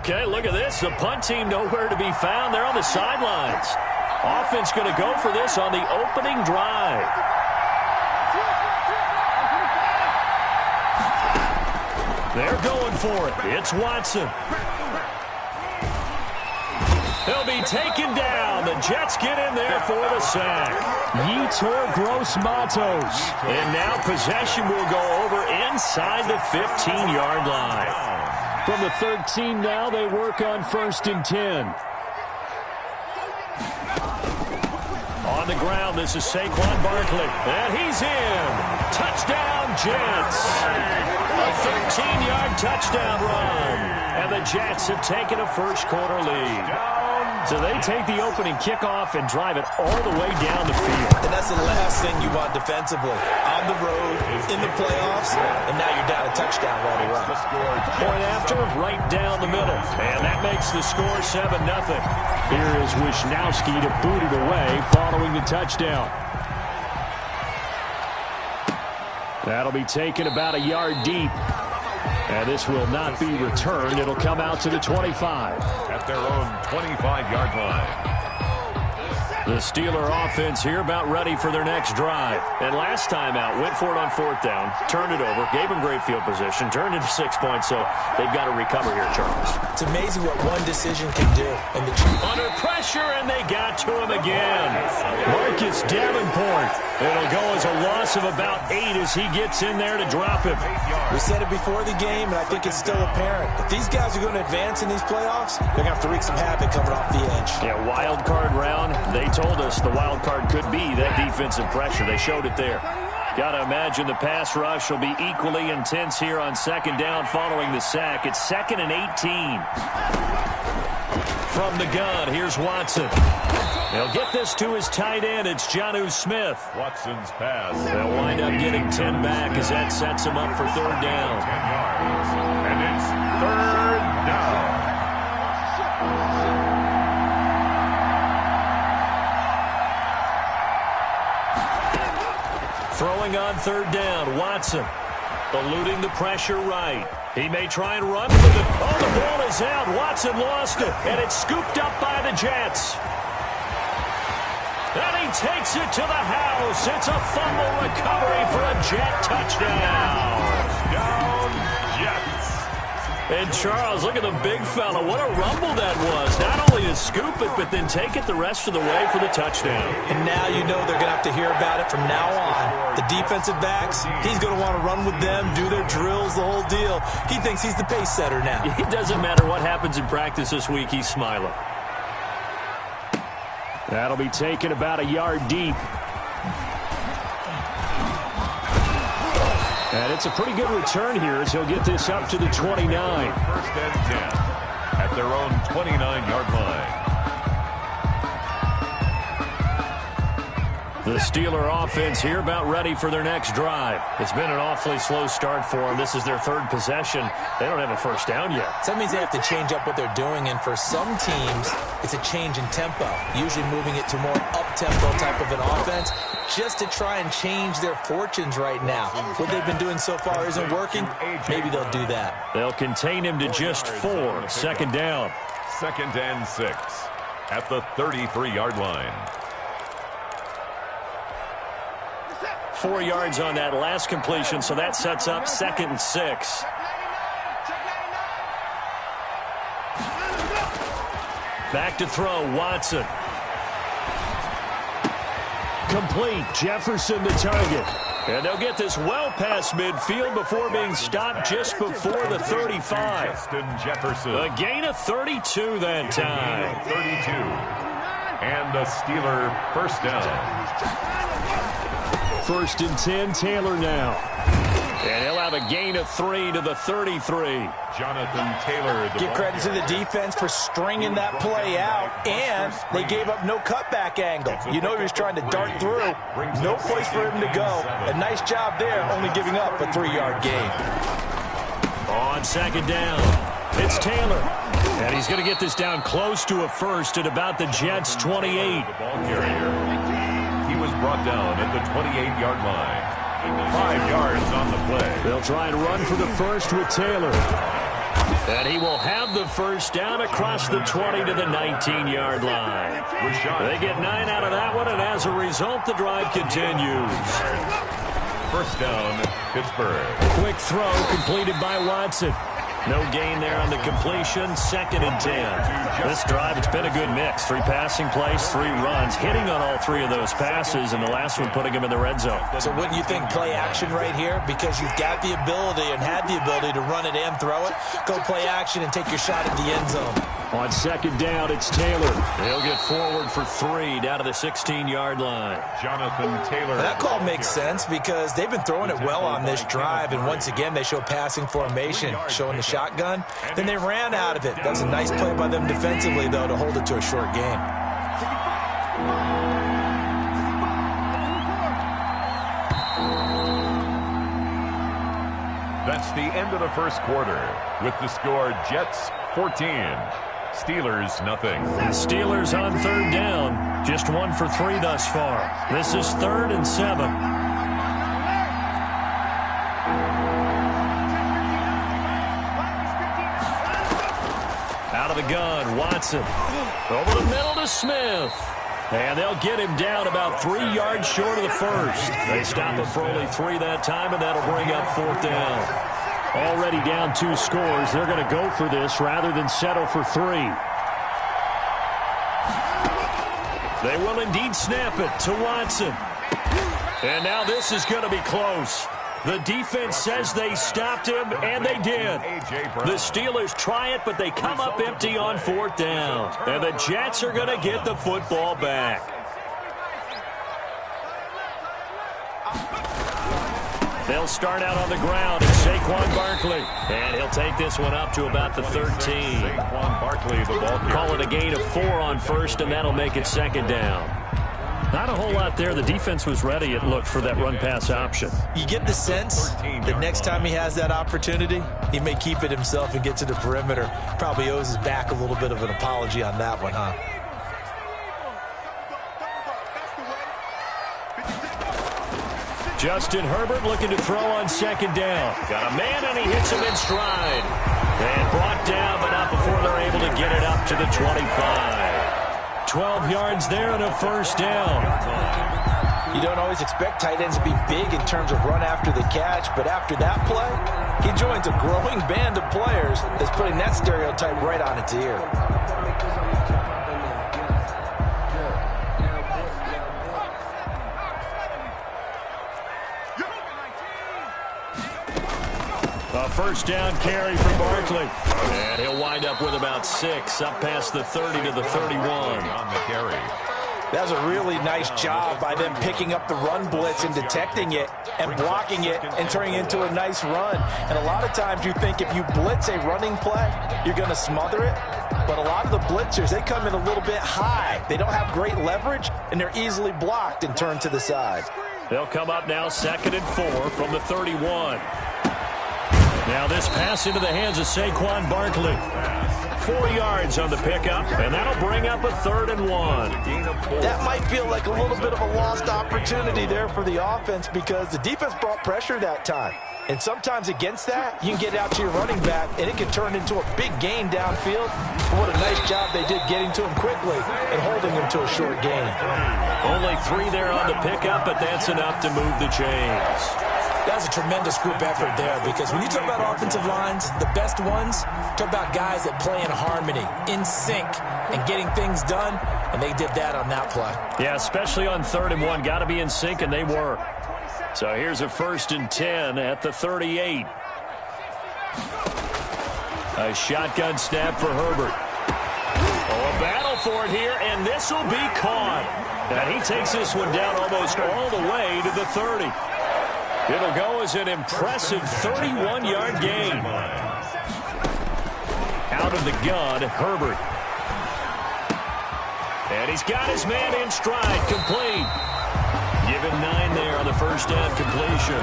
Okay, look at this. The punt team nowhere to be found. They're on the sidelines. Offense going to go for this on the opening drive. They're going for it. It's Watson. He'll be taken down. The Jets get in there for the sack. Yetur Gross-Matos. And now possession will go over inside the 15-yard line. From the 13 now, they work on 1st and 10. On the ground, this is Saquon Barkley. And he's in. Touchdown, Jets. A 13-yard touchdown run. And the Jets have taken a first-quarter lead. So they take the opening kickoff and drive it all the way down the field. And that's the last thing you want defensively. On the road, in the playoffs, and now you're down a touchdown right away. Point after, right down the middle. And that makes the score 7-0. Here is Wisnowski to boot it away following the touchdown. That'll be taken about a yard deep. And this will not be returned. It'll come out to the 25. At their own 25-yard line. The Steeler offense here about ready for their next drive. And last time out, went for it on 4th down, turned it over, gave them great field position, turned it to 6 points, so they've got to recover here, Charles. It's amazing what one decision can do. And under pressure, and they got to him again. Marcus Davenport. It'll go as a loss of about 8 as he gets in there to drop him. We said it before the game, and I think it's still apparent. If these guys are going to advance in these playoffs, they're going to have to wreak some havoc coming off the edge. Yeah, wild card round. They told us the wild card could be that defensive pressure. They showed it there. Got to imagine the pass rush will be equally intense here on 2nd down following the sack. It's 2nd and 18. From the gun, here's Watson. They'll get this to his tight end. It's Jonnu Smith. Watson's pass. They'll wind up getting 10 back as that sets him up for 3rd down. 10 yards. And it's 3rd down. Throwing on 3rd down, Watson. Eluding the pressure right. He may try and run with it. Oh, the ball is out. Watson lost it, and it's scooped up by the Jets. And he takes it to the house. It's a fumble recovery for a Jet touchdown. Touchdown, Jets. And Charles, look at the big fella. What a rumble that was. Not only to scoop it, but then take it the rest of the way for the touchdown. And now you know they're going to have to hear about it from now on. The defensive backs, he's going to want to run with them, do their drills, the whole deal. He thinks he's the pace setter now. It doesn't matter what happens in practice this week. He's smiling. That'll be taken about a yard deep. And it's a pretty good return here as he'll get this up to the 29. 1st and 10 at their own 29-yard line. The Steeler offense here about ready for their next drive. It's been an awfully slow start for them. This is their 3rd possession. They don't have a 1st down yet. So that means they have to change up what they're doing, and for some teams, it's a change in tempo, usually moving it to more up-tempo type of an offense, just to try and change their fortunes right now. What they've been doing so far isn't working. Maybe they'll do that. They'll contain him to just 4. 2nd down. 2nd and 6 at the 33-yard line. 4 yards on that last completion, so that sets up 2nd and 6. Back to throw, Watson. Complete, Jefferson the target. And they'll get this well past midfield before being stopped just before the 35. Justin Jefferson. A gain of 32 that time. 32. And the Steeler 1st down. 1st and 10, Taylor now. And he'll have a gain of 3 to the 33. Jonathan Taylor. Give credit to the defense for stringing that play out, and they gave up no cutback angle. You know he was trying to dart through. No place for him to go. A nice job there, only giving up a 3-yard gain. On 2nd down, it's Taylor. And he's going to get this down close to a 1st at about the Jets' 28. The ball carrier. He was brought down at the 28-yard line. 5 yards on the play. They'll try and run for the 1st with Taylor. And he will have the first down across the 20 to the 19-yard line. They get 9 out of that one, and as a result, the drive continues. First down, Pittsburgh. Quick throw completed by Watson. No gain there on the completion. 2nd and 10. This drive, it's been a good mix. 3 passing plays, 3 runs, hitting on all 3 of those passes, and the last one putting him in the red zone. So wouldn't you think play action right here? Because you've got the ability and had the ability to run it and throw it. Go play action and take your shot at the end zone. On 2nd down, it's Taylor. He'll get forward for 3 down to the 16-yard line. Jonathan Taylor. That call makes sense because they've been throwing it well on this drive, and once again, they show passing formation, showing the shotgun. Then they ran out of it. That's a nice play by them defensively, though, to hold it to a short game. That's the end of the first quarter with the score Jets 14. Steelers nothing. The Steelers on 3rd down. Just 1 for 3 thus far. This is 3rd and 7. Out of the gun, Watson. Over the middle to Smith. And they'll get him down about 3 yards short of the first. They stop him for only 3 that time, and that'll bring up 4th down. Already down 2 scores. They're going to go for this rather than settle for 3. They will indeed snap it to Watson. And now this is going to be close. The defense says they stopped him, and they did. The Steelers try it, but they come up empty on 4th down. And the Jets are going to get the football back. They'll start out on the ground. It's Saquon Barkley. And he'll take this one up to about the 13. Saquon Barkley, the ball carrier. Call it a gain of 4 on 1st, and that'll make it 2nd down. Not a whole lot there. The defense was ready, it looked, for that run-pass option. You get the sense that next time he has that opportunity, he may keep it himself and get to the perimeter. Probably owes his back a little bit of an apology on that one, huh? Justin Herbert looking to throw on 2nd down. Got a man, and he hits him in stride. And brought down, but not before they're able to get it up to the 25. 12 yards there and a first down. You don't always expect tight ends to be big in terms of run after the catch, but after that play, he joins a growing band of players that's putting that stereotype right on its ear. A first down carry for Barkley. And he'll wind up with about 6, up past the 30 to the 31. On the carry. That was a really nice job by them picking up the run blitz and detecting it and blocking it and turning it into a nice run. And a lot of times you think if you blitz a running play, you're going to smother it. But a lot of the blitzers, they come in a little bit high. They don't have great leverage, and they're easily blocked and turned to the side. They'll come up now 2nd and 4 from the 31. Now this pass into the hands of Saquon Barkley. 4 yards on the pickup, and that'll bring up a 3rd and 1. That might feel like a little bit of a lost opportunity there for the offense because the defense brought pressure that time. And sometimes against that, you can get out to your running back, and it can turn into a big gain downfield. But what a nice job they did getting to him quickly and holding him to a short gain. Only 3 there on the pickup, but that's enough to move the chains. That's a tremendous group effort there because when you talk about offensive lines, the best ones, talk about guys that play in harmony, in sync, and getting things done, and they did that on that play. Yeah, especially on 3rd and 1. Got to be in sync, and they were. So here's a 1st and 10 at the 38. A shotgun snap for Herbert. Oh, a battle for it here, and this will be caught. And he takes this one down almost all the way to the 30. It'll go as an impressive 31-yard gain. Out of the gun, Herbert. And he's got his man in stride, complete. Give him 9 there on the first down completion.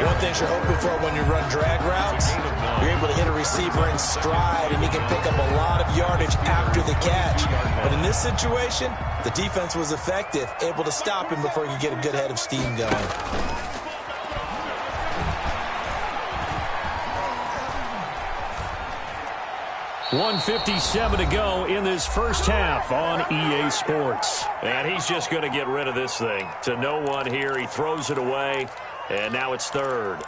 One thing you're hoping for when you run drag routes, you're able to hit a receiver in stride, and he can pick up a lot of yardage after the catch. But in this situation, the defense was effective, able to stop him before he could get a good head of steam going. 1:57 to go in this first half on EA Sports. And he's just going to get rid of this thing. To no one here. He throws it away, and now it's third.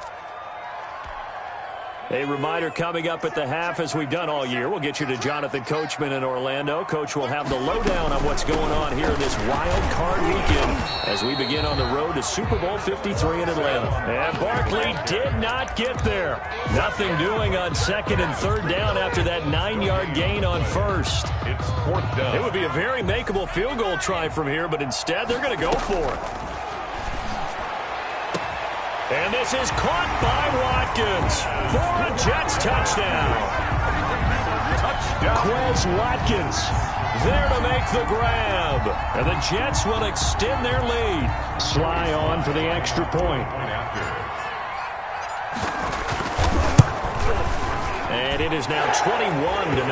A reminder coming up at the half, as we've done all year. We'll get you to Jonathan Coachman in Orlando. Coach will have the lowdown on what's going on here in this wild card weekend as we begin on the road to Super Bowl 53 in Atlanta. And Barkley did not get there. Nothing doing on second and third down after that 9-yard gain on first. It's fourth down. It would be a very makeable field goal try from here, but instead they're going to go for it. And this is caught by Watkins for a Jets touchdown. Quez Watkins there to make the grab. And the Jets will extend their lead. Sly on for the extra point. And it is now 21-0.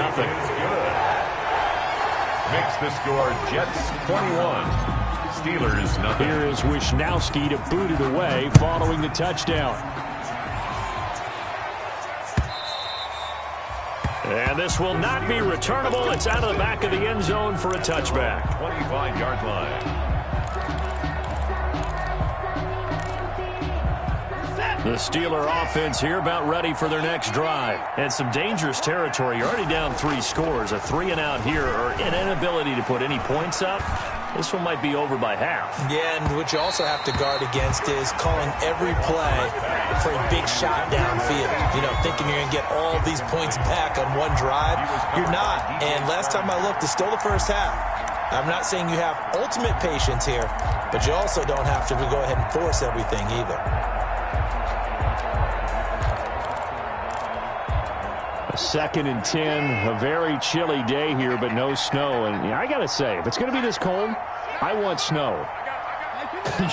Makes the score Jets 21. Steelers nothing. Here is Wisnowski to boot it away following the touchdown. And this will not be returnable. It's out of the back of the end zone for a touchback. 25-yard line. The Steeler offense here about ready for their next drive. And some dangerous territory. You're already down 3 scores. A 3-and-out here, or an inability to put any points up. This one might be over by half. Yeah, and what you also have to guard against is calling every play for a big shot downfield. You know, thinking you're going to get all these points back on one drive. You're not. And last time I looked, it's still the first half. I'm not saying you have ultimate patience here, but you also don't have to go ahead and force everything either. A 2nd and 10, a very chilly day here, but no snow. And yeah, I got to say, if it's going to be this cold, I want snow.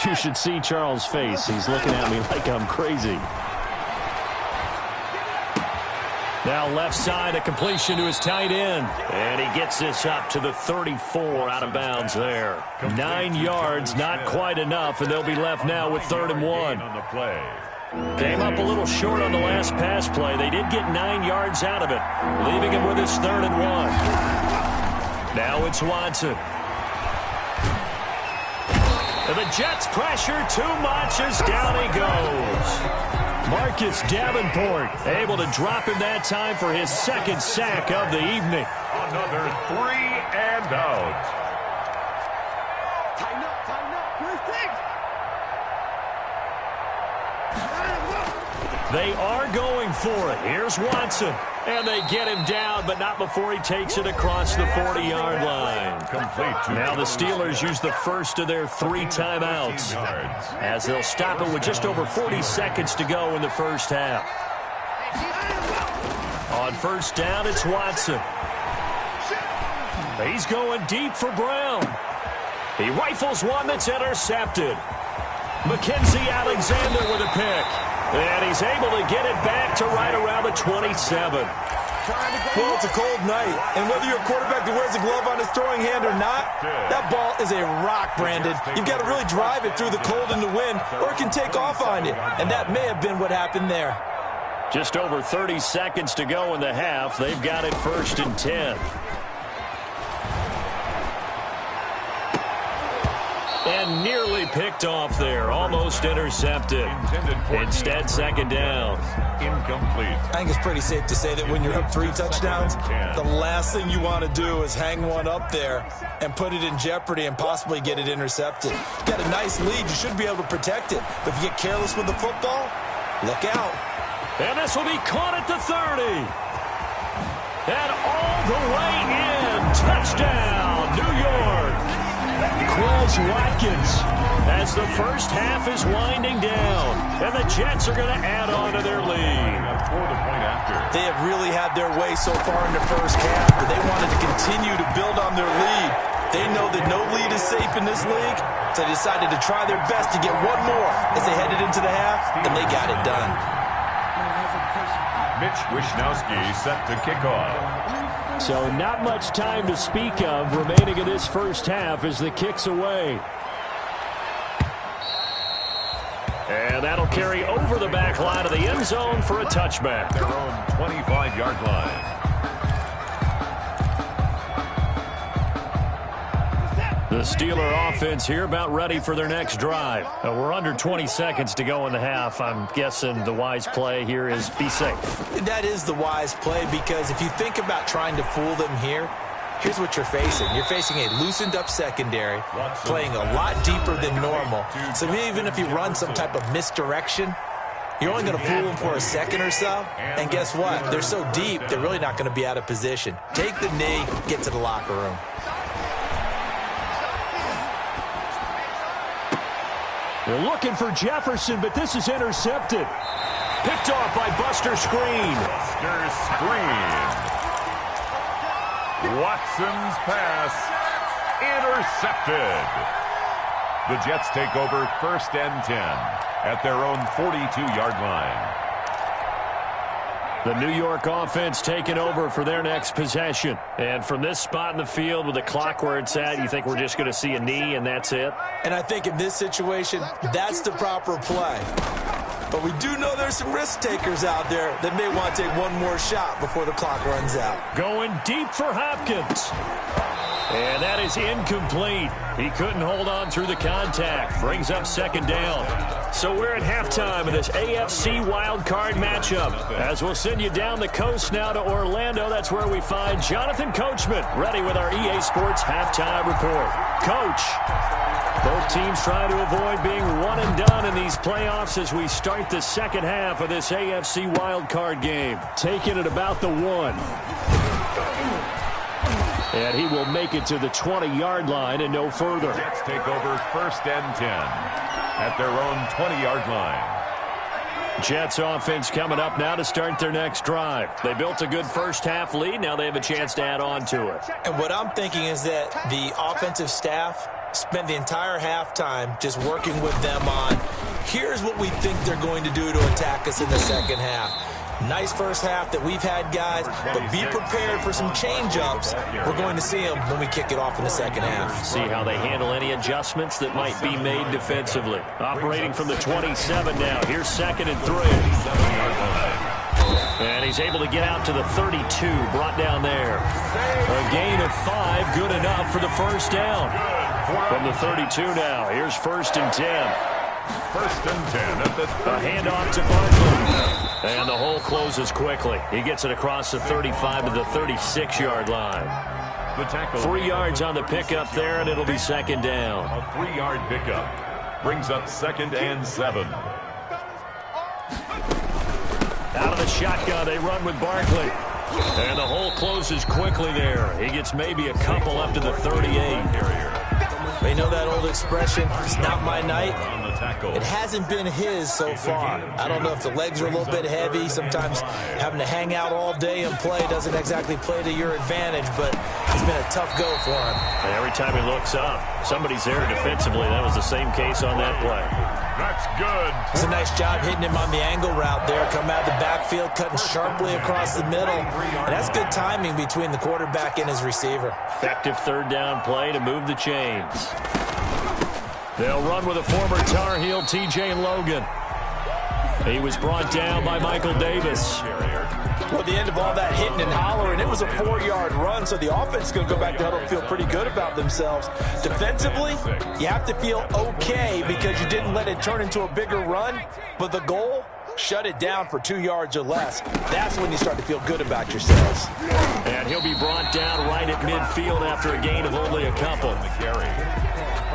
You should see Charles' face. He's looking at me like I'm crazy. Now left side, a completion to his tight end. And he gets this up to the 34 out of bounds there. 9 yards, not quite enough, and they'll be left now with 3rd and 1. On the play. Came up a little short on the last pass play. They did get 9 yards out of it, leaving him with his 3rd and 1. Now it's Watson. And the Jets pressure too much as down he goes. Marcus Davenport able to drop him that time for his 2nd sack of the evening. Another 3 and out. They are going for it. Here's Watson. And they get him down, but not before he takes it across the 40-yard line. Complete. Now the Steelers use the first of their 3 timeouts, as they'll stop it with just over 40 seconds to go in the first half. On first down, it's Watson. He's going deep for Brown. He rifles one that's intercepted. Mackenzie Alexander with a pick. And he's able to get it back to right around the 27. Well, it's a cold night, and whether you're a quarterback that wears a glove on his throwing hand or not, that ball is a rock, Brandon. You've got to really drive it through the cold and the wind, or it can take off on you, and that may have been what happened there. Just over 30 seconds to go in the half. They've got it 1st and 10. And nearly picked off there. Almost intercepted. Instead, 2nd down. Incomplete. I think it's pretty safe to say that when you're up 3 touchdowns, the last thing you want to do is hang one up there and put it in jeopardy and possibly get it intercepted. You've got a nice lead. You should be able to protect it. But if you get careless with the football, look out. And this will be caught at the 30. And all the way in. Touchdown, New York. Quez Watkins as the first half is winding down. And the Jets are going to add on to their lead. They have really had their way so far in the first half, but they wanted to continue to build on their lead. They know that no lead is safe in this league, so they decided to try their best to get one more as they headed into the half, and they got it done. Mitch Wisnowski set to kick off. So not much time to speak of remaining in this first half as the kick's away. And that'll carry over the back line of the end zone for a touchback. Their own 25-yard line. The Steeler offense here about ready for their next drive. We're under 20 seconds to go in the half. I'm guessing the wise play here is be safe. That is the wise play, because if you think about trying to fool them here, here's what you're facing. You're facing a loosened up secondary, playing a lot deeper than normal. So even if you run some type of misdirection, you're only going to fool them for a second or so. And guess what? They're so deep, they're really not going to be out of position. Take the knee, get to the locker room. They're looking for Jefferson, but this is intercepted. Picked off by Buster Screen. Buster Screen. Watson's pass intercepted. The Jets take over 1st and 10 at their own 42-yard line. The New York offense taking over for their next possession. And from this spot in the field with the clock where it's at, you think we're just going to see a knee and that's it? And I think in this situation, that's the proper play. But we do know there's some risk takers out there that may want to take one more shot before the clock runs out. Going deep for Hopkins. And that is incomplete. He couldn't hold on through the contact. Brings up 2nd down. So we're at halftime of this AFC wildcard matchup. As we'll send you down the coast now to Orlando, that's where we find Jonathan Coachman, ready with our EA Sports halftime report. Coach, both teams trying to avoid being one and done in these playoffs as we start the second half of this AFC wildcard game. Taking it about the 1. And he will make it to the 20-yard line and no further. Jets take over 1st and 10 at their own 20-yard line. Jets offense coming up now to start their next drive. They built a good first half lead. Now they have a chance to add on to it. And what I'm thinking is that the offensive staff spent the entire halftime just working with them on, here's what we think they're going to do to attack us in the second half. Nice first half that we've had, guys, but be prepared for some change-ups. We're going to see them when we kick it off in the second half. See how they handle any adjustments that might be made defensively. Operating from the 27 now. Here's 2nd and 3. And he's able to get out to the 32, brought down there. A gain of 5, good enough for the first down. From the 32 now, here's 1st and 10. 1st and 10 at the 30. A handoff to Barkley. And the hole closes quickly. He gets it across the 35 to the 36-yard line. The tackle 3 yards on the pickup there, and it'll be 2nd down. A 3-yard pickup brings up 2nd and 7. Out of the shotgun, they run with Barkley. And the hole closes quickly there. He gets maybe a couple up to the 38. They know that old expression, it's not my night. It hasn't been his so far. I don't know if the legs are a little bit heavy. Sometimes having to hang out all day and play doesn't exactly play to your advantage, but it's been a tough go for him. And every time he looks up, somebody's there defensively. That was the same case on that play. That's good. It's a nice job hitting him on the angle route there. Come out of the backfield, cutting sharply across the middle. And that's good timing between the quarterback and his receiver. Effective 3rd down play to move the chains. They'll run with a former Tar Heel, T.J. Logan. He was brought down by Michael Davis. Well, at the end of all that hitting and hollering, it was a 4-yard run, so the offense is going to go back to huddle and feel pretty good about themselves. Defensively, you have to feel okay because you didn't let it turn into a bigger run, but the goal, shut it down for 2 yards or less. That's when you start to feel good about yourselves. And he'll be brought down right at midfield after a gain of only a couple.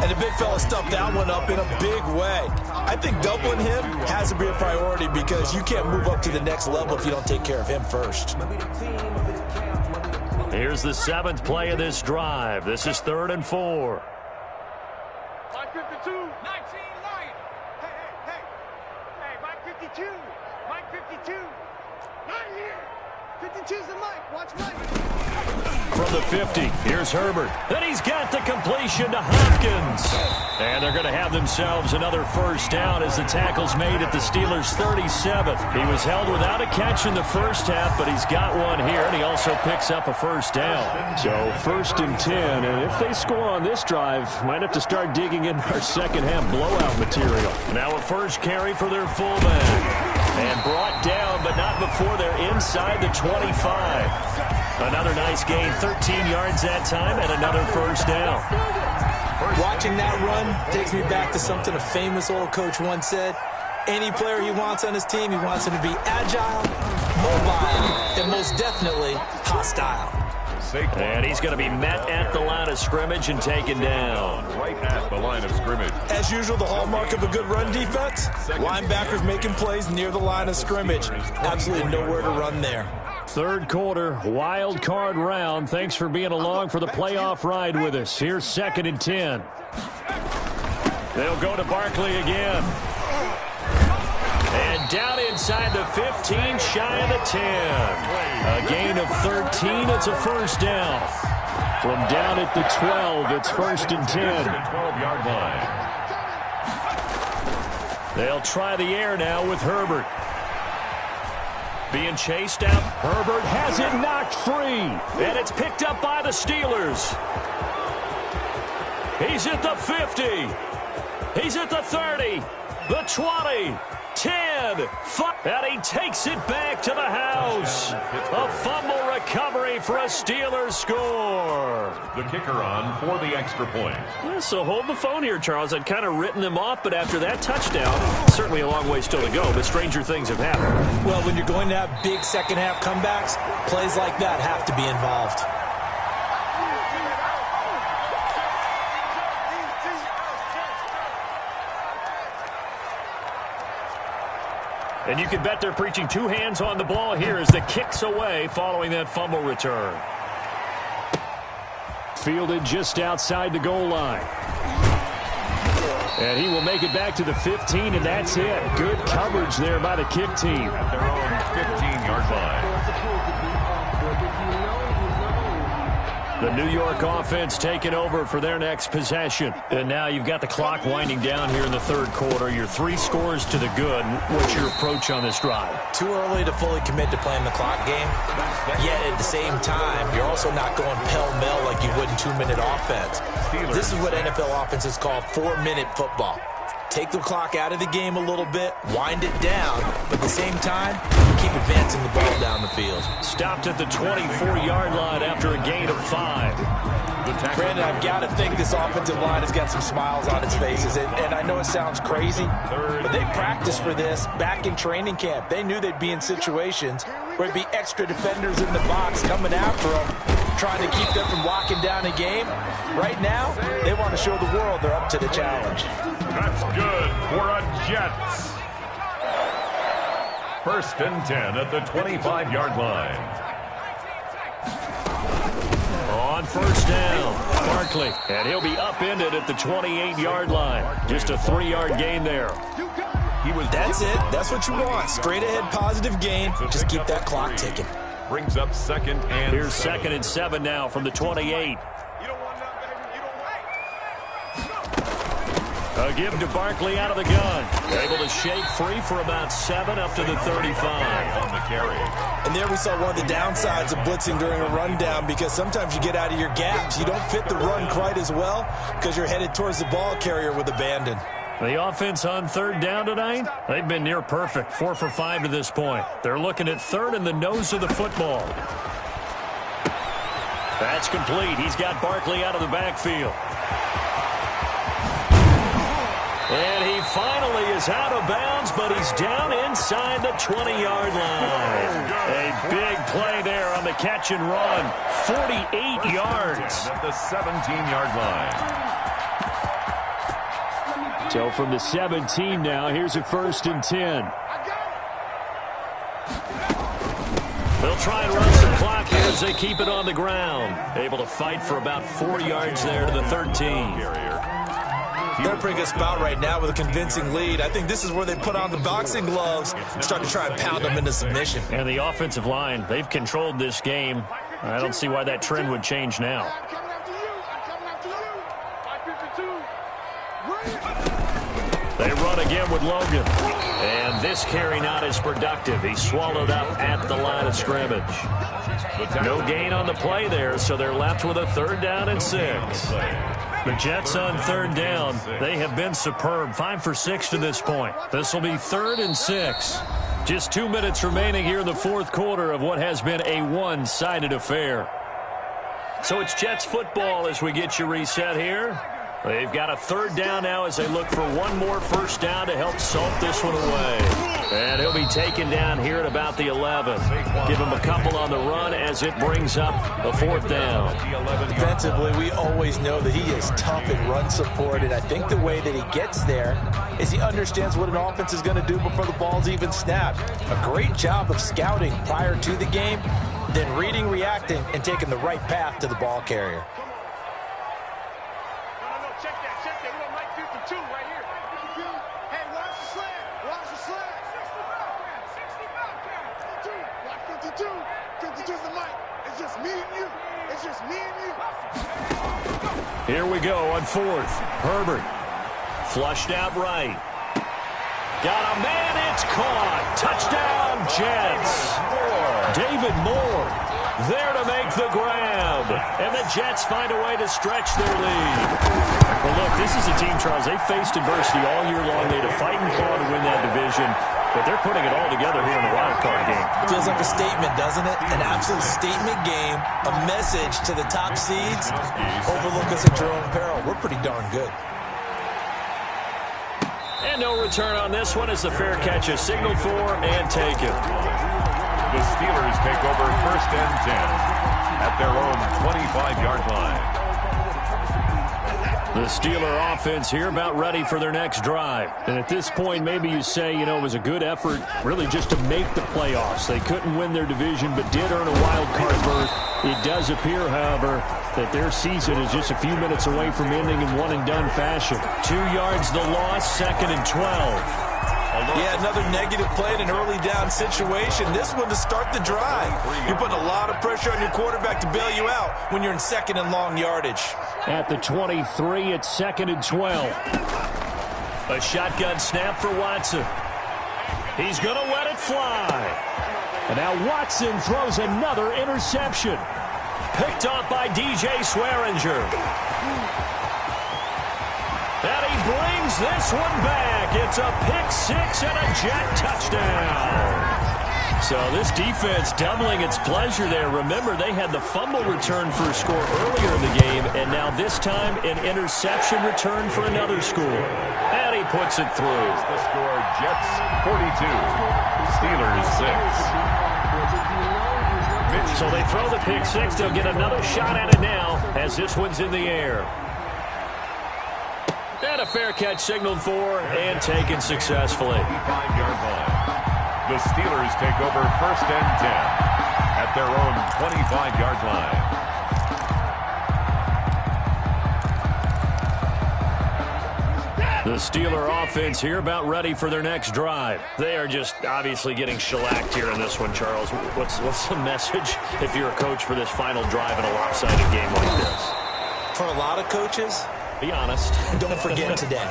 And the big fella stuffed that one up in a big way. I think doubling him has to be a priority because you can't move up to the next level if you don't take care of him first. Here's the 7th play of this drive. This is 3rd and 4. Mike 52, 19 Lion. Hey, Mike 52. Mike 52. Not here. 52's the Mike. Watch Mike. From the 50, here's Herbert. Then he's got the completion to Hopkins. And they're going to have themselves another first down as the tackle's made at the Steelers' 37. He was held without a catch in the first half, but he's got one here, and he also picks up a first down. So 1st and 10, and if they score on this drive, might have to start digging in our second half blowout material. Now a first carry for their fullback. And brought down, but not before they're inside the 25. Another nice gain, 13 yards that time, and another first down. Watching that run takes me back to something a famous old coach once said. Any player he wants on his team, he wants him to be agile, mobile, and most definitely hostile. And he's going to be met at the line of scrimmage and taken down. Right at the line of scrimmage. As usual, the hallmark of a good run defense, linebackers making plays near the line of scrimmage. Absolutely nowhere to run there. Third quarter, wild card round. Thanks for being along for the playoff ride with us. Here's 2nd and 10. They'll go to Barkley again. And down inside the 15, shy of the 10. A gain of 13, it's a first down. From down at the 12, it's 1st and 10. 12-yard line. They'll try the air now with Herbert. Being chased out. Herbert has it knocked free. And it's picked up by the Steelers. He's at the 50. He's at the 30. The 20. 10, 5, and he takes it back to the house. A fumble recovery for a Steelers score. The kicker on for the extra point. Yeah, so hold the phone here, Charles. I'd kind of written them off, but after that touchdown, certainly a long way still to go, but stranger things have happened. Well, when you're going to have big second-half comebacks, plays like that have to be involved. And you can bet they're preaching two hands on the ball here as the kick's away following that fumble return. Fielded just outside the goal line. And he will make it back to the 15, and that's it. Good coverage there by the kick team. At their own 15-yard line. The New York offense taking over for their next possession. And now you've got the clock winding down here in the third quarter. Your 3 scores to the good. What's your approach on this drive? Too early to fully commit to playing the clock game. Yet at the same time, you're also not going pell-mell like you would in 2-minute offense. This is what NFL offenses call 4-minute football. Take the clock out of the game a little bit, wind it down, but at the same time, keep advancing the ball down the field. Stopped at the 24-yard line after a gain of 5. Brandon, I've got to think this offensive line has got some smiles on its faces, and I know it sounds crazy, but they practiced for this back in training camp. They knew they'd be in situations where it'd be extra defenders in the box coming after them, trying to keep them from locking down a game. Right now, they want to show the world they're up to the challenge. That's good for a Jets. 1st and 10 at the 25-yard line. On first down, Barkley, and he'll be upended at the 28-yard line. Just a 3-yard gain there. That's it. That's what you want. Straight ahead positive gain. Just keep that clock ticking. Brings up 2nd and Here's 7. 2nd and 7 now from the 28. A give to Barkley out of the gun. Able to shake free for about 7 up to the 35. On the carry. And there we saw one of the downsides of blitzing during a rundown, because sometimes you get out of your gaps. You don't fit the run quite as well because you're headed towards the ball carrier with abandon. The offense on 3rd down tonight, they've been near perfect. 4 for 5 to this point. They're looking at 3rd and the nose of the football. That's complete. He's got Barkley out of the backfield. And he finally is out of bounds, but he's down inside the 20-yard line. A big play there on the catch and run. 48 yards. At the 17-yard line. So from the 17 now, here's a 1st and 10. They'll try and run some clock here as they keep it on the ground. Able to fight for about 4 yards there to the 13. They're a pretty good spot right now with a convincing lead. I think this is where they put on the boxing gloves and start to try and pound them into submission. And the offensive line, they've controlled this game. I don't see why that trend would change now. They run again with Logan. And this carry not as productive. He's swallowed up at the line of scrimmage. No gain on the play there, so they're left with a 3rd down and 6. The Jets on 3rd down, they have been superb. 5 for 6 to this point. This will be 3rd and 6. Just 2 minutes remaining here in the 4th quarter of what has been a one-sided affair. So it's Jets football as we get you reset here. They've got a third down now as they look for one more first down to help salt this one away. And he'll be taken down here at about the 11. Give him a couple on the run as it brings up a fourth down. Defensively, we always know that he is tough in run support, and I think the way that he gets there is he understands what an offense is going to do before the ball's even snapped. A great job of scouting prior to the game, then reading, reacting, and taking the right path to the ball carrier. Here we go on fourth. Herbert flushed out right. Got a man, it's caught. Touchdown, Jets. David Moore there to make the grab. And the Jets find a way to stretch their lead. Well, look, this is a team, Charles. They faced adversity all year long. They had to fight and claw to win that division. But they're putting it all together here in the wild card game. Feels like a statement, doesn't it? An absolute statement game. A message to the top seeds. Overlook us at your own peril. We're pretty darn good. And no return on this one as the fair catch is signaled for and taken. The Steelers take over first and 10 at their own 25-yard line. The Steeler offense here about ready for their next drive. And at this point, maybe you say, it was a good effort really just to make the playoffs. They couldn't win their division but did earn a wild card berth. It does appear, however, that their season is just a few minutes away from ending in one-and-done fashion. 2 yards the loss, 2nd and 12. Yeah, another negative play in an early down situation. This one to start the drive. You're putting a lot of pressure on your quarterback to bail you out when you're in 2nd and long yardage. At the 23, it's 2nd and 12. A shotgun snap for Watson. He's going to let it fly. And now Watson throws another interception. Picked off by DJ Swearinger. And he brings this one back. It's a pick-6 and a Jet touchdown. So this defense doubling its pleasure there. Remember, they had the fumble return for a score earlier in the game, and now this time an interception return for another score. And he puts it through. The score, Jets 42, Steelers 6. So they throw the pick-6. They'll get another shot at it now as this one's in the air. And a fair catch signaled for and taken successfully. 25-yard line. The Steelers take over first and 10 at their own 25-yard line. The Steeler offense here about ready for their next drive. They are just obviously getting shellacked here in this one, Charles. What's the message if you're a coach for this final drive in a lopsided game like this? For a lot of coaches, be honest. Don't forget today.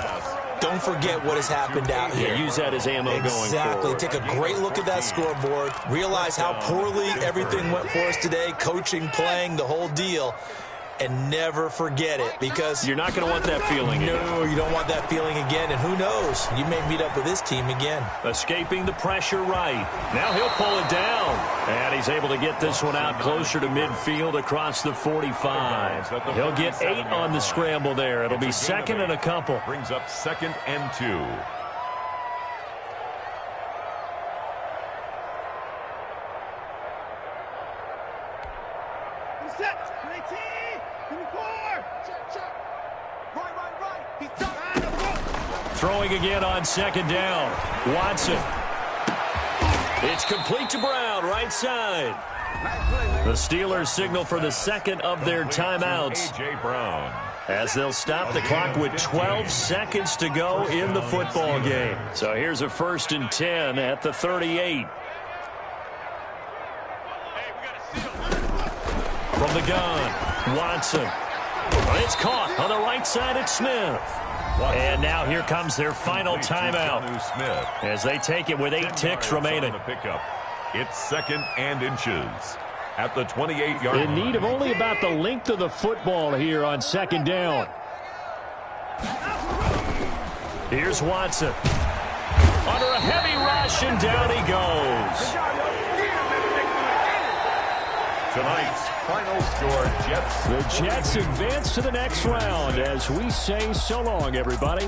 Don't forget what has happened out here. Yeah, use that as ammo going forward. Exactly. Take a great look at that scoreboard. Realize how poorly everything went for us today. Coaching, playing, the whole deal. And never forget it, because you're not going to want that feeling again. No, you don't want that feeling again. And who knows? You may meet up with this team again. Escaping the pressure right. Now he'll pull it down. And he's able to get this one out closer to midfield across the 45. He'll get 8 on the scramble there. It'll be 2nd and a couple. Brings up 2nd and 2. Throwing again on 2nd down. Watson. It's complete to Brown, right side. The Steelers signal for the 2nd of their timeouts. A.J. Brown. As they'll stop the clock with 12 seconds to go in the football game. So here's a 1st and 10 at the 38. From the gun, Watson. It's caught on the right side at Smith. And now here comes their final timeout as they take it with 8 ticks remaining. It's 2nd and inches at the 28-yard line. In need of only about the length of the football here on 2nd down. Here's Watson. Under a heavy rush, and down he goes. Tonight's final score, Jets. The Jets advance to the next round as we say so long, everybody.